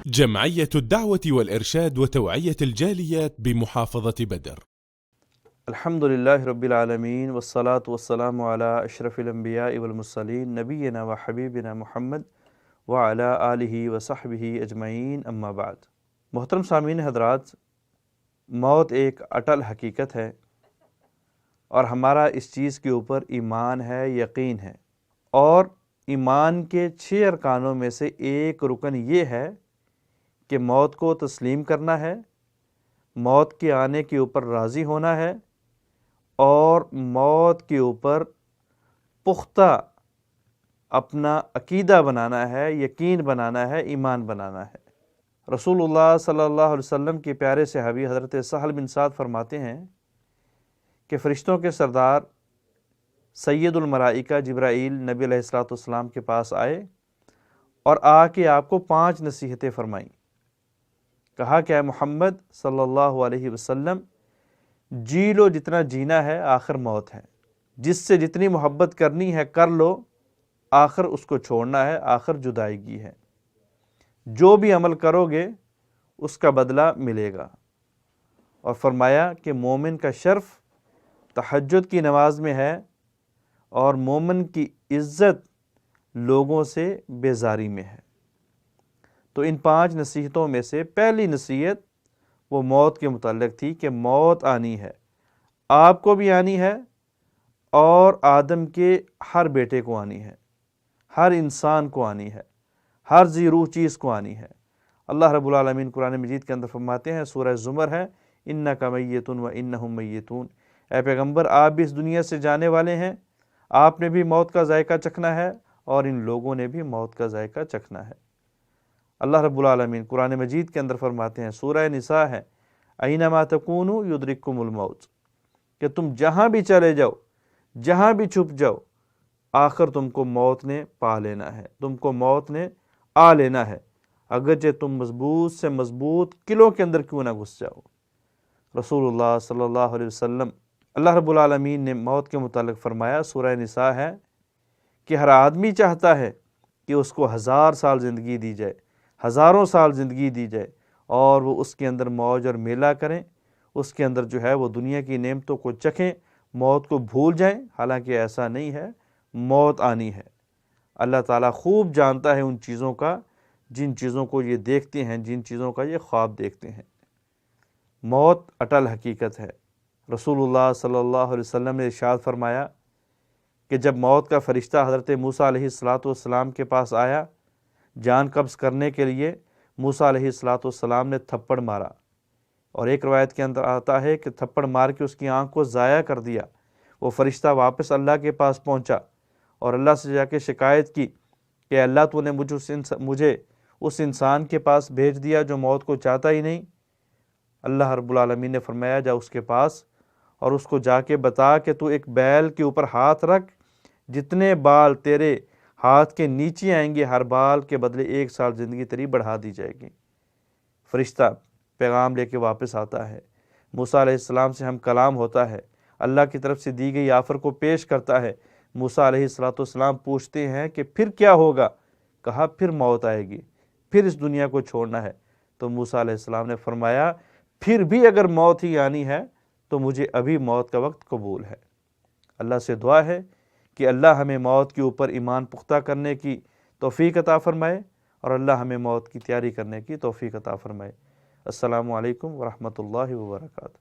جمعية الدعوة والإرشاد وتوعية الجاليات بمحافظة بدر. الحمد لله رب العالمين والصلاة والسلام على أشرف الأنبياء والمرسلين نبينا وحبيبنا محمد وعلى آلہ وصحبہ اجمعین اما بعد۔ محترم سامعین حضرات، موت ایک اٹل حقیقت ہے اور ہمارا اس چیز کے اوپر ایمان ہے، یقین ہے، اور ایمان کے 6 ارکانوں میں سے ایک رکن یہ ہے کہ موت کو تسلیم کرنا ہے، موت کے آنے کے اوپر راضی ہونا ہے اور موت کے اوپر پختہ اپنا عقیدہ بنانا ہے، یقین بنانا ہے، ایمان بنانا ہے۔ رسول اللہ صلی اللہ علیہ وسلم کے پیارے صحابی حضرت سہل بن سعد فرماتے ہیں کہ فرشتوں کے سردار سید الملائکہ جبرائیل نبی علیہ السلام کے پاس آئے اور آ کے آپ کو 5 نصیحتیں فرمائیں۔ کہا کہ اے محمد صلی اللہ علیہ وسلم، جی لو جتنا جینا ہے، آخر موت ہے۔ جس سے جتنی محبت کرنی ہے کر لو، آخر اس کو چھوڑنا ہے، آخر جدائیگی ہے۔ جو بھی عمل کرو گے اس کا بدلہ ملے گا۔ اور فرمایا کہ مومن کا شرف تہجد کی نماز میں ہے اور مومن کی عزت لوگوں سے بیزاری میں ہے۔ تو ان 5 نصیحتوں میں سے پہلی نصیحت وہ موت کے متعلق تھی کہ موت آنی ہے، آپ کو بھی آنی ہے اور آدم کے ہر بیٹے کو آنی ہے، ہر انسان کو آنی ہے، ہر ذی روح چیز کو آنی ہے۔ اللہ رب العالمین قرآن مجید کے اندر فرماتے ہیں، سورہ زمر ہے، اِنَّکَ مَیِّتٌ وَإِنَّهُم مَیِّتُونَ، اے پیغمبر آپ بھی اس دنیا سے جانے والے ہیں، آپ نے بھی موت کا ذائقہ چکھنا ہے اور ان لوگوں نے بھی موت کا ذائقہ چکھنا ہے۔ اللہ رب العالمین قرآن مجید کے اندر فرماتے ہیں، سورہ نساء ہے، اَیْنَمَا تَکُونُوا یُدْرِککُمُ الْمَوْتُ، کہ تم جہاں بھی چلے جاؤ، جہاں بھی چھپ جاؤ، آخر تم کو موت نے پا لینا ہے، تم کو موت نے آ لینا ہے، اگرچہ تم مضبوط سے مضبوط قلعوں کے اندر کیوں نہ گھس جاؤ۔ رسول اللہ صلی اللہ علیہ وسلم، اللہ رب العالمین نے موت کے متعلق فرمایا، سورہ نساء ہے، کہ ہر آدمی چاہتا ہے کہ اس کو 1000 سال زندگی دی جائے، ہزاروں سال زندگی دی جائے اور وہ اس کے اندر موج اور میلہ کریں، اس کے اندر جو ہے وہ دنیا کی نعمتوں کو چکھیں، موت کو بھول جائیں۔ حالانکہ ایسا نہیں ہے، موت آنی ہے۔ اللہ تعالیٰ خوب جانتا ہے ان چیزوں کا جن چیزوں کو یہ دیکھتے ہیں، جن چیزوں کا یہ خواب دیکھتے ہیں۔ موت اٹل حقیقت ہے۔ رسول اللہ صلی اللہ علیہ وسلم نے ارشاد فرمایا کہ جب موت کا فرشتہ حضرت موسیٰ علیہ السلام کے پاس آیا جان قبض کرنے کے لیے، موسیٰ علیہ السلام نے تھپڑ مارا، اور ایک روایت کے اندر آتا ہے کہ تھپڑ مار کے اس کی آنکھ کو ضائع کر دیا۔ وہ فرشتہ واپس اللہ کے پاس پہنچا اور اللہ سے جا کے شکایت کی کہ اللہ تو نے مجھے اس انسان کے پاس بھیج دیا جو موت کو چاہتا ہی نہیں۔ اللہ رب العالمین نے فرمایا، جا اس کے پاس اور اس کو جا کے بتا کہ تو ایک بیل کے اوپر ہاتھ رکھ، جتنے بال تیرے ہاتھ کے نیچے آئیں گے ہر بال کے بدلے 1 سال زندگی تیری بڑھا دی جائے گی۔ فرشتہ پیغام لے کے واپس آتا ہے، موسیٰ علیہ السلام سے ہم کلام ہوتا ہے، اللہ کی طرف سے دی گئی آفر کو پیش کرتا ہے۔ موسیٰ علیہ السلام پوچھتے ہیں کہ پھر کیا ہوگا؟ کہا پھر موت آئے گی، پھر اس دنیا کو چھوڑنا ہے۔ تو موسیٰ علیہ السلام نے فرمایا، پھر بھی اگر موت ہی آنی ہے تو مجھے ابھی موت کا وقت قبول ہے۔ اللہ سے دعا ہے کہ اللہ ہمیں موت کے اوپر ایمان پختہ کرنے کی توفیق عطا فرمائے اور اللہ ہمیں موت کی تیاری کرنے کی توفیق عطا فرمائے۔ السلام علیکم ورحمۃ اللہ وبرکاتہ۔